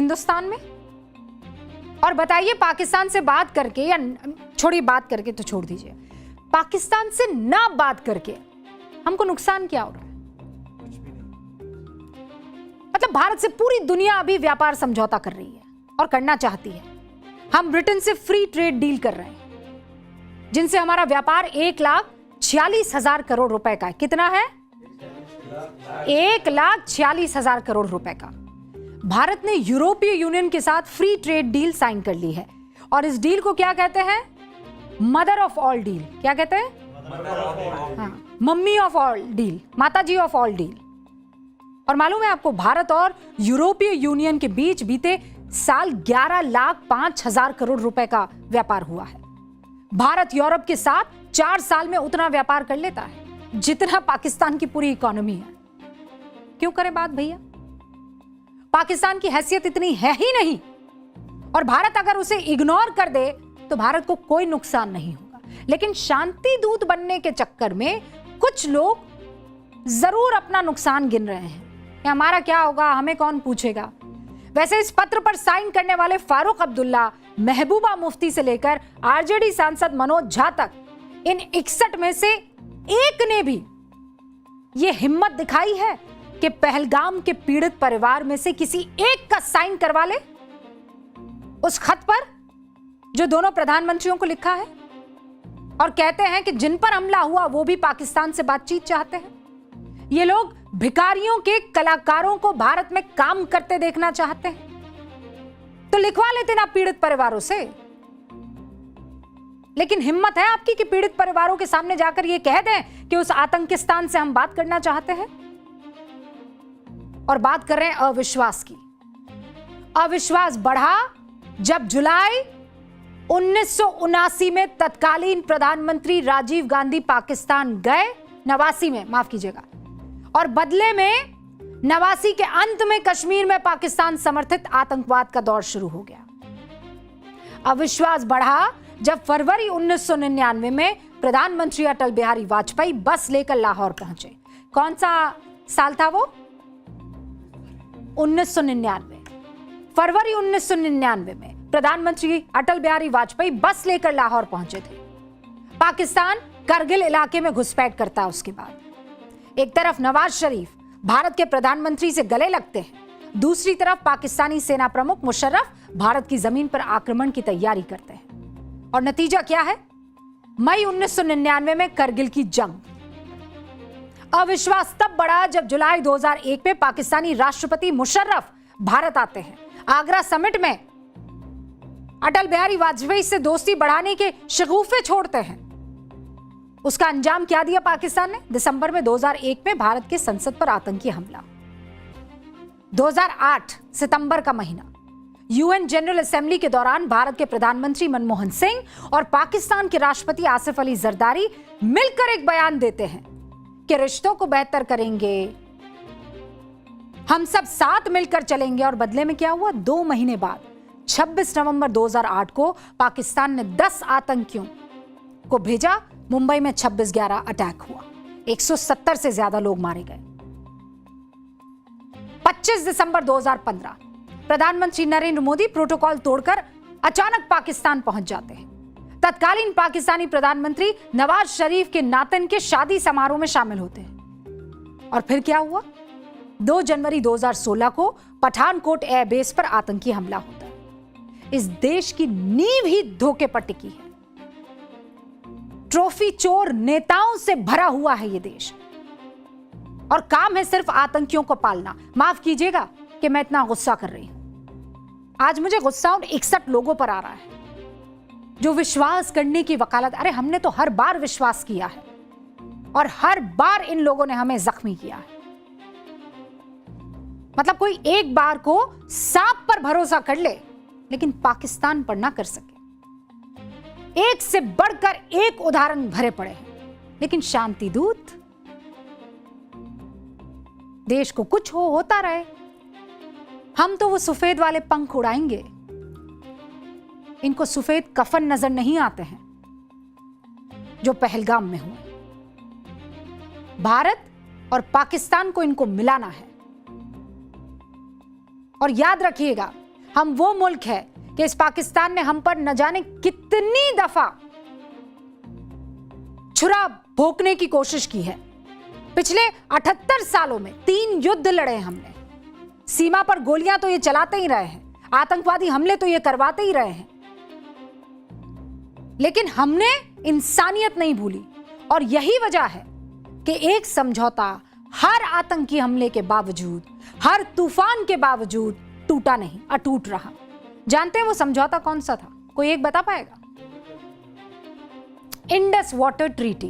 हिंदुस्तान में? और बताइए, पाकिस्तान से बात करके, या छोड़ी बात करके तो छोड़ दीजिए, पाकिस्तान से ना बात करके हमको नुकसान क्या हो रहा है? मतलब भारत से पूरी दुनिया अभी व्यापार समझौता कर रही है और करना चाहती है। हम ब्रिटेन से फ्री ट्रेड डील कर रहे हैं, जिनसे हमारा व्यापार 1,46,000 करोड़ रुपए का है। कितना है? 1,46,000 करोड़ रुपए का। भारत ने यूरोपीय यूनियन के साथ फ्री ट्रेड डील साइन कर ली है, और इस डील को क्या कहते हैं? Mother of all deal. क्या कहते हैं? मम्मी ऑफ ऑल डील, माताजी ऑफ ऑल डील। और मालूम है आपको, भारत और यूरोपीय यूनियन के बीच बीते साल 11,05,000 करोड़ रुपए का व्यापार हुआ है। भारत यूरोप के साथ 4 साल में उतना व्यापार कर लेता है जितना पाकिस्तान की पूरी इकोनॉमी है। क्यों करे बात भैया? पाकिस्तान की हैसियत इतनी है ही नहीं, और भारत अगर उसे इग्नोर कर दे तो भारत को कोई नुकसान नहीं होगा। लेकिन शांति दूत बनने के चक्कर में कुछ लोग जरूर अपना नुकसान गिन रहे हैं कि हमारा क्या होगा, हमें कौन पूछेगा। वैसे इस पत्र पर साइन करने वाले फारूक अब्दुल्ला, महबूबा मुफ्ती से लेकर आरजेडी सांसद मनोज झा तक, इन 61 में से एक ने भी यह हिम्मत दिखाई है कि पहलगाम के पीड़ित परिवार में से किसी एक का साइन करवा ले उस खत पर जो दोनों प्रधानमंत्रियों को लिखा है, और कहते हैं कि जिन पर हमला हुआ वो भी पाकिस्तान से बातचीत चाहते हैं। ये लोग भिखारियों के कलाकारों को भारत में काम करते देखना चाहते हैं, तो लिखवा लेते ना पीड़ित परिवारों से। लेकिन हिम्मत है आपकी कि पीड़ित परिवारों के सामने जाकर ये कह दें कि उस आतंकिस्तान से हम बात करना चाहते हैं। और बात कर रहे हैं अविश्वास की। अविश्वास बढ़ा जब जुलाई 1979 में तत्कालीन प्रधानमंत्री राजीव गांधी पाकिस्तान गए, 89 में, माफ कीजिएगा, और बदले में 89 के अंत में कश्मीर में पाकिस्तान समर्थित आतंकवाद का दौर शुरू हो गया। अविश्वास बढ़ा जब फरवरी 1999 में प्रधानमंत्री अटल बिहारी वाजपेयी बस लेकर लाहौर पहुंचे। कौन सा साल था वो? 1999। फरवरी 1999 में प्रधानमंत्री अटल बिहारी वाजपेयी बस लेकर लाहौर पहुंचे थे। पाकिस्तान करगिल इलाके में घुसपैठ करता है। उसके बाद एक तरफ नवाज शरीफ भारत के प्रधानमंत्री से गले लगते हैं, दूसरी तरफ पाकिस्तानी सेना प्रमुख मुशर्रफ भारत की जमीन पर आक्रमण की तैयारी करते हैं। और नतीजा क्या है? मई 1999 में करगिल की जंग। अविश्वास तब बढ़ा जब जुलाई 2001 में पाकिस्तानी राष्ट्रपति मुशर्रफ भारत आते हैं। आगरा समिट में अटल बिहारी वाजपेयी से दोस्ती बढ़ाने के शगुफे छोड़ते हैं। उसका अंजाम क्या दिया पाकिस्तान ने? दिसंबर में 2001 में भारत के संसद पर आतंकी हमला। 2008 सितंबर का महीना, यूएन जनरल असेंबली के दौरान भारत के प्रधानमंत्री मनमोहन सिंह और पाकिस्तान के राष्ट्रपति आसिफ अली जरदारी मिलकर एक बयान देते हैं कि रिश्तों को बेहतर करेंगे, हम सब साथ मिलकर चलेंगे। और बदले में क्या हुआ? 2 महीने बाद 26 नवंबर 2008 को पाकिस्तान ने 10 आतंकियों को भेजा। मुंबई में 26/11 अटैक हुआ, 170 से ज्यादा लोग मारे गए। 25 दिसंबर 2015 प्रधानमंत्री नरेंद्र मोदी प्रोटोकॉल तोड़कर अचानक पाकिस्तान पहुंच जाते हैं। तत्कालीन पाकिस्तानी प्रधानमंत्री नवाज शरीफ के नातन के शादी समारोह में शामिल होते हैं। और फिर क्या हुआ? 2 जनवरी 2016 को पठानकोट एयरबेस पर आतंकी हमला होता है। इस देश की नींव ही धोखे पर टिकी है। ट्रॉफी चोर नेताओं से भरा हुआ है ये देश, और काम है सिर्फ आतंकियों को पालना। माफ कीजिएगा कि मैं इतना गुस्सा कर रही हूं। आज मुझे गुस्सा उन 61 लोगों पर आ रहा है जो विश्वास करने की वकालत। अरे हमने तो हर बार विश्वास किया है, और हर बार इन लोगों ने हमें जख्मी किया है। मतलब कोई एक बार को सांप पर भरोसा कर ले, लेकिन पाकिस्तान पर ना कर सके। एक से बढ़कर एक उदाहरण भरे पड़े हैं। लेकिन शांति दूत, देश को कुछ होता रहे, हम तो वो सफेद वाले पंख उड़ाएंगे। इनको सफेद कफन नजर नहीं आते हैं जो पहलगाम में हुए। भारत और पाकिस्तान को इनको मिलाना है। और याद रखिएगा, हम वो मुल्क है कि इस पाकिस्तान ने हम पर न जाने कितनी दफा छुरा भोंकने की कोशिश की है। पिछले 78 सालों में 3 युद्ध लड़े हमने। सीमा पर गोलियां तो ये चलाते ही रहे हैं, आतंकवादी हमले तो ये करवाते ही रहे हैं, लेकिन हमने इंसानियत नहीं भूली। और यही वजह है कि एक समझौता हर आतंकी हमले के बावजूद, हर तूफान के बावजूद टूटा नहीं, अटूट रहा। जानते हैं वो समझौता कौन सा था? कोई एक बता पाएगा? Indus water treaty.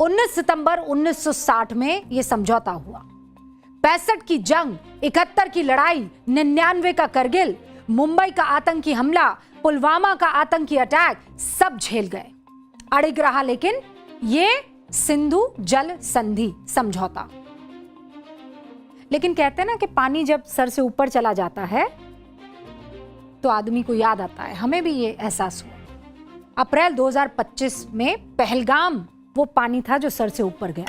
19 सितंबर 1960 में यह समझौता हुआ। 65 की जंग, 71 की लड़ाई, 99 का करगिल, मुंबई का आतंकी हमला, पुलवामा का आतंकी अटैक, सब झेल गए, अड़िग रहा लेकिन ये सिंधु जल संधि समझौता। लेकिन कहते हैं ना कि पानी जब सर से ऊपर चला जाता है तो आदमी को याद आता है। हमें भी ये एहसास हुआ। अप्रैल 2025 में पहलगाम वो पानी था जो सर से ऊपर गया,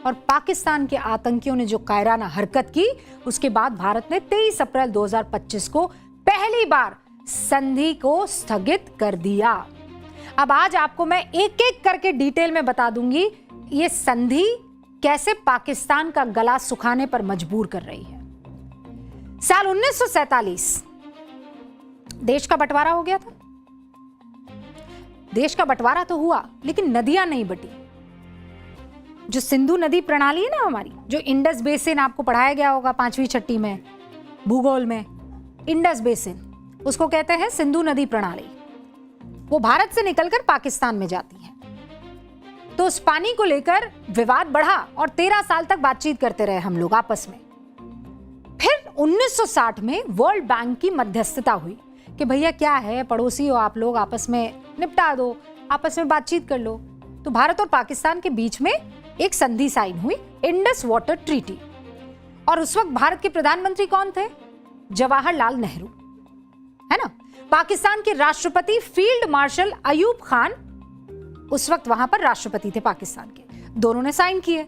और पाकिस्तान के आतंकियों ने जो कायराना हरकत की, उसके बाद भारत ने 23 अप्रैल 2025 को पहली बार संधि को स्थगित कर दिया। अब आज आपको मैं एक एक करके डिटेल में बता दूंगी ये संधि कैसे पाकिस्तान का गला सुखाने पर मजबूर कर रही है। साल 1947 देश का बंटवारा हो गया था। देश का बंटवारा तो हुआ लेकिन नदियां नहीं बटी। जो सिंधु नदी प्रणाली है ना हमारी, जो इंडस बेसिन आपको पढ़ाया गया होगा 5वीं 6वीं में भूगोल में, इंडस बेसिन उसको कहते हैं सिंधु नदी प्रणाली। वो भारत से निकलकर पाकिस्तान में जाती है। तो उस पानी को लेकर विवाद बढ़ा और 13 साल तक बातचीत करते रहे हम लोग आपस में। फिर 1960 में वर्ल्ड बैंक की मध्यस्थता हुई कि भैया क्या है, पड़ोसी हो आप लोग, आपस में निपटा दो, आपस में बातचीत कर लो। तो भारत और पाकिस्तान के बीच में एक संधि साइन हुई, इंडस वाटर ट्रीटी। और उस वक्त भारत के प्रधानमंत्री कौन थे? जवाहरलाल नेहरू, है ना। पाकिस्तान के राष्ट्रपति फील्ड मार्शल अयूब खान उस वक्त वहां पर राष्ट्रपति थे पाकिस्तान के। दोनों ने साइन किए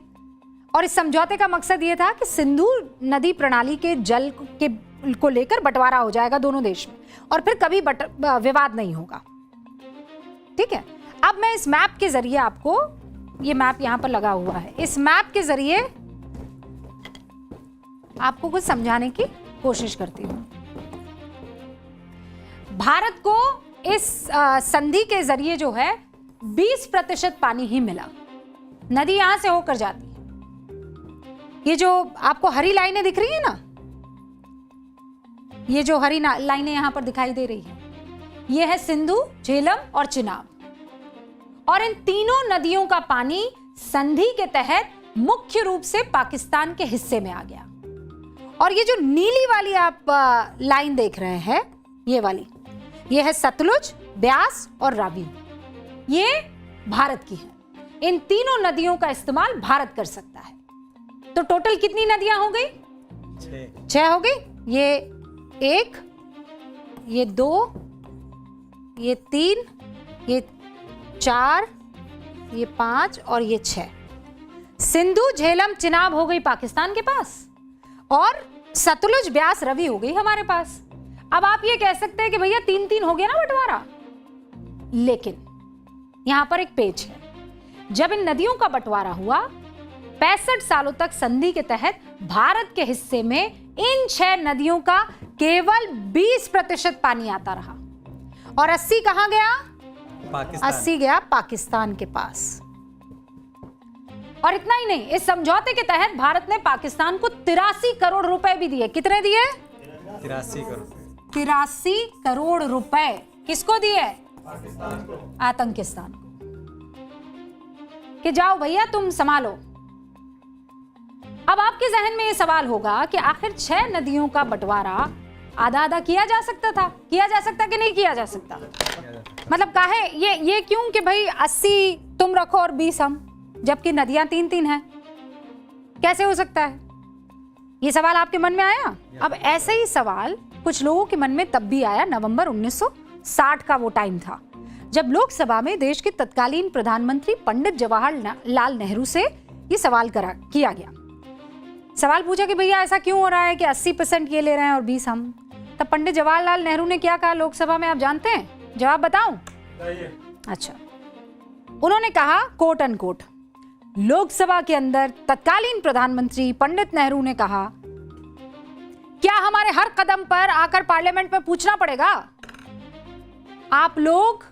और इस समझौते का मकसद यह था कि सिंधु नदी प्रणाली के जल को लेकर बंटवारा हो जाएगा दोनों देश में और फिर कभी विवाद नहीं होगा। ठीक है। अब मैं इस मैप के जरिए आपको, ये मैप यहां पर लगा हुआ है, इस मैप के जरिए आपको कुछ समझाने की कोशिश करती हूं। भारत को इस संधि के जरिए जो है 20% पानी ही मिला। नदी यहां से होकर जाती है। ये जो आपको हरी लाइनें दिख रही है ना, ये जो हरी लाइनें यहां पर दिखाई दे रही है, ये है सिंधु, झेलम और चिनाब। और इन तीनों नदियों का पानी संधि के तहत मुख्य रूप से पाकिस्तान के हिस्से में आ गया। और ये जो नीली वाली आप लाइन देख रहे हैं, ये वाली, ये है सतलुज, ब्यास और रावी, ये भारत की है। इन तीनों नदियों का इस्तेमाल भारत कर सकता है। तो टोटल कितनी नदियां हो गई? 6 हो गई। ये 1, ये 2, ये 3, ये 4, ये 5 और ये 6। सिंधु, झेलम, चिनाब हो गई पाकिस्तान के पास और सतलुज, ब्यास, रवि हो गई हमारे पास। अब आप ये कह सकते हैं कि भैया 3-3 हो गया ना बंटवारा, लेकिन यहां पर एक पेच है। जब इन नदियों का बंटवारा हुआ 65 सालों तक संधि के तहत भारत के हिस्से में इन 6 नदियों का केवल 20% पानी आता रहा और 80 कहां गया? 80 गया पाकिस्तान के पास। और इतना ही नहीं, इस समझौते के तहत भारत ने पाकिस्तान को 83 करोड़ रुपए भी दिए। कितने दिए? 83 करोड़। 83 करोड़ रुपए किसको दिए? आतंकिस्तान को, कि जाओ भैया तुम संभालो। अब आपके जहन में यह सवाल होगा कि आखिर 6 नदियों का बंटवारा आधा आधा किया जा सकता था, किया जा सकता कि नहीं किया जा सकता? मतलब काहे ये क्यों कि भाई 80 तुम रखो और 20 हम, जबकि नदियां 3-3 हैं, कैसे हो सकता है? ये सवाल आपके मन में आया? अब ऐसे ही सवाल कुछ लोगों के मन में तब भी आया। नवंबर 1960 का वो टाइम था जब लोकसभा में देश के तत्कालीन प्रधानमंत्री पंडित जवाहरलाल नेहरू से ये सवाल किया गया। सवाल पूछा कि भैया ऐसा क्यों हो रहा है कि 80% ये ले रहे हैं और 20 हम? तब पंडित जवाहरलाल नेहरू ने क्या कहा लोकसभा में, आप जानते हैं? जवाब बताऊं? अच्छा, उन्होंने कहा कोट अनकोट, लोकसभा के अंदर तत्कालीन प्रधानमंत्री पंडित नेहरू ने कहा, क्या हमारे हर कदम पर आकर पार्लियामेंट में पूछना पड़ेगा? आप लोग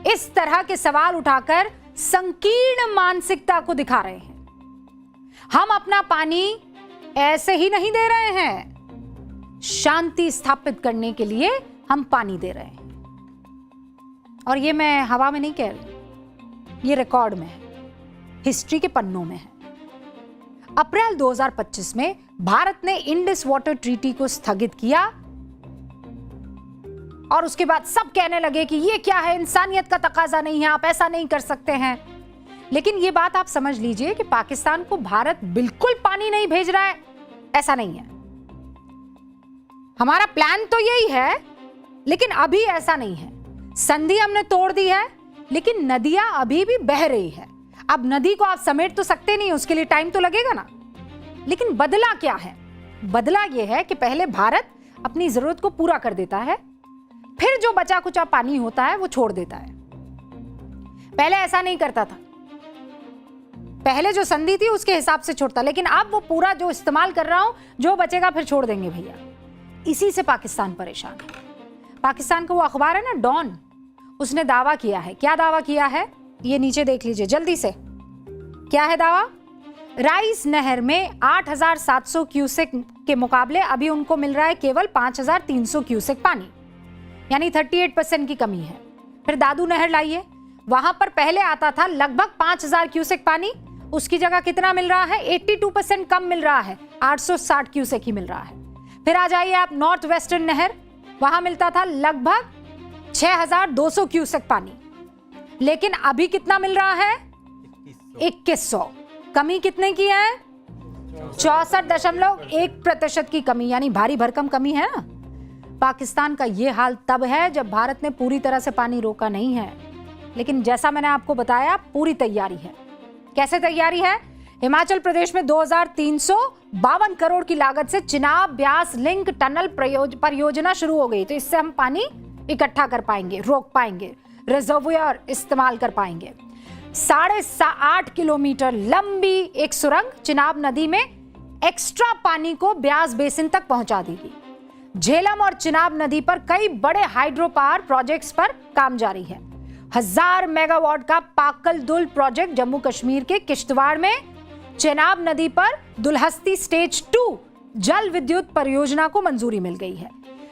इस तरह के सवाल उठाकर संकीर्ण मानसिकता को दिखा रहे हैं। हम अपना पानी ऐसे ही नहीं दे रहे हैं, शांति स्थापित करने के लिए हम पानी दे रहे हैं। और ये मैं हवा में नहीं कह रही, ये रिकॉर्ड में है, हिस्ट्री के पन्नों में है। अप्रैल 2025 में भारत ने इंडस वाटर ट्रीटी को स्थगित किया और उसके बाद सब कहने लगे कि ये क्या है, इंसानियत का तकाजा नहीं है, आप ऐसा नहीं कर सकते हैं। लेकिन ये बात आप समझ लीजिए कि पाकिस्तान को भारत बिल्कुल पानी नहीं भेज रहा है, ऐसा नहीं है। हमारा प्लान तो यही है, लेकिन अभी ऐसा नहीं है। संधि हमने तोड़ दी है, लेकिन नदियां अभी भी बह रही है। अब नदी को आप समेट तो सकते नहीं, उसके लिए टाइम तो लगेगा ना। लेकिन बदला क्या है? बदला यह है कि पहले भारत अपनी जरूरत को पूरा कर देता है, फिर जो बचा कुचा पानी होता है वो छोड़ देता है। पहले ऐसा नहीं करता था, पहले जो संधि थी उसके हिसाब से छोड़ता, लेकिन अब वो पूरा जो इस्तेमाल कर रहा हूं, जो बचेगा फिर छोड़ देंगे भैया। इसी से पाकिस्तान परेशान है। पाकिस्तान का वो अखबार है ना डॉन, उसने दावा किया है। क्या दावा किया है ये नीचे देख लीजिए जल्दी से। क्या है दावा? राइस नहर में 8,700 क्यूसेक के मुकाबले अभी उनको मिल रहा है केवल 5,300 क्यूसेक पानी, यानी 38% की कमी है। फिर दादू नहर लाइए, वहां पर पहले आता था लगभग 5,000 क्यूसेक पानी, उसकी जगह कितना मिल रहा है? 82% कम मिल रहा है, 860 क्यूसेक ही मिल रहा है। फिर आ जाइए आप नॉर्थ वेस्टर्न नहर, वहां मिलता था लगभग 6,200 क्यूसेक पानी, लेकिन अभी कितना मिल रहा है? 2100। कमी कितने की है? 64.1% की कमी, यानी भारी भरकम कमी है ना। पाकिस्तान का यह हाल तब है जब भारत ने पूरी तरह से पानी रोका नहीं है, लेकिन जैसा मैंने आपको बताया पूरी तैयारी है। कैसे तैयारी है? हिमाचल प्रदेश में 2,352 करोड़ की लागत से चिनाब ब्यास लिंक टनल परियोजना शुरू हो गई, तो इससे हम पानी इकट्ठा कर पाएंगे, रोक पाएंगे, रिजर्वोयर इस्तेमाल कर पाएंगे। 8.5 किलोमीटर लंबी एक सुरंग चिनाब नदी में एक्स्ट्रा पानी को ब्यास बेसिन तक पहुंचा देगी। झेलम और चिनाब नदी पर कई बड़े हाइड्रो पावर प्रोजेक्ट्स पर काम जारी है। 1000 मेगावाट का पाकल दुल प्रोजेक्ट जम्मू कश्मीर के किश्तवाड़ में, चिनाब नदी पर दुलहस्ती स्टेज 2 जल विद्युत परियोजना को मंजूरी मिल गई है।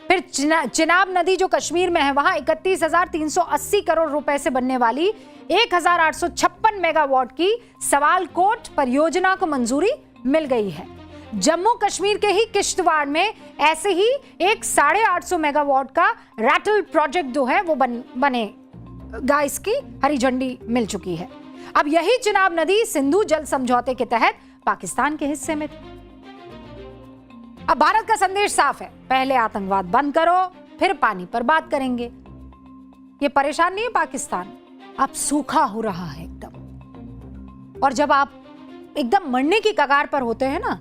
फिर चिनाब नदी जो कश्मीर में है, वहां 31,380 करोड़ रुपए से बनने वाली 1,856 मेगावाट की सवालकोट परियोजना को मंजूरी मिल गई है। जम्मू कश्मीर के ही किश्तवाड़ में ऐसे ही एक 850 मेगावाट का रैटल प्रोजेक्ट जो है वो बनेगा, इसकी हरी झंडी मिल चुकी है। अब यही चिनाब नदी सिंधु जल समझौते के तहत पाकिस्तान के हिस्से में थी। अब भारत का संदेश साफ है, पहले आतंकवाद बंद करो, फिर पानी पर बात करेंगे। ये परेशान नहीं है पाकिस्तान, अब सूखा हो रहा है एकदम। और जब आप एकदम मरने की कगार पर होते हैं ना,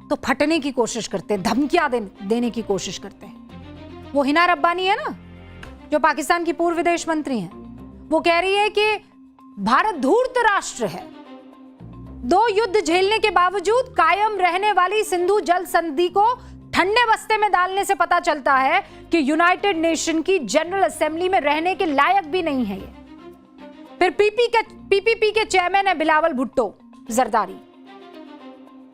तो फटने की कोशिश करते हैं, धमकियां देने की कोशिश करते हैं। वो हिना रब्बानी है ना, जो पाकिस्तान की पूर्व विदेश मंत्री हैं, वो कह रही है कि भारत धूर्त राष्ट्र है। 2 युद्ध झेलने के बावजूद कायम रहने वाली सिंधु जल संधि को ठंडे बस्ते में डालने से पता चलता है कि यूनाइटेड नेशन की जनरल असेंबली में रहने के लायक भी नहीं है ये। फिर पीपीपी के चेयरमैन है बिलावल भुट्टो जरदारी,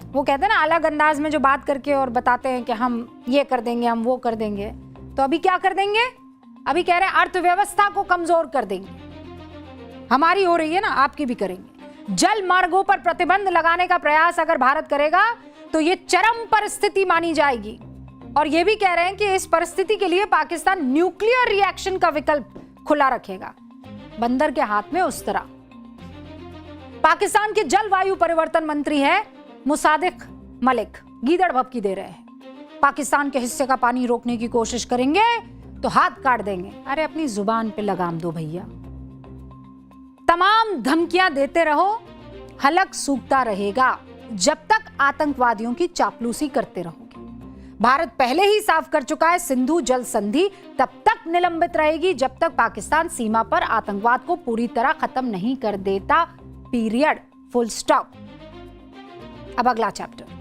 वो कहते हैं ना अलग अंदाज में जो बात करके और बताते हैं कि हम ये कर देंगे, हम वो कर देंगे। तो अभी क्या कर देंगे? अभी कह रहे हैं अर्थव्यवस्था को कमजोर कर देंगे। हमारी हो रही है ना, आपकी भी करेंगे। जल मार्गों पर प्रतिबंध लगाने का प्रयास अगर भारत करेगा तो ये चरम परिस्थिति मानी जाएगी। और ये भी कह रहे हैं कि इस परिस्थिति के लिए पाकिस्तान न्यूक्लियर रिएक्शन का विकल्प खुला रखेगा। बंदर के हाथ में उस तरह। पाकिस्तान के जलवायु परिवर्तन मंत्री है मुसादिक मलिक, गीदड़ भपकी दे रहे हैं। पाकिस्तान के हिस्से का पानी रोकने की कोशिश करेंगे तो हाथ काट देंगे। अरे अपनी जुबान पे लगाम दो भैया। तमाम धमकियां देते रहो, हलक सूखता रहेगा जब तक आतंकवादियों की चापलूसी करते रहोगे। भारत पहले ही साफ कर चुका है, सिंधु जल संधि तब तक निलंबित रहेगी जब तक पाकिस्तान सीमा पर आतंकवाद को पूरी तरह खत्म नहीं कर देता, पीरियड, फुल स्टॉप। अब अगला चैप्टर।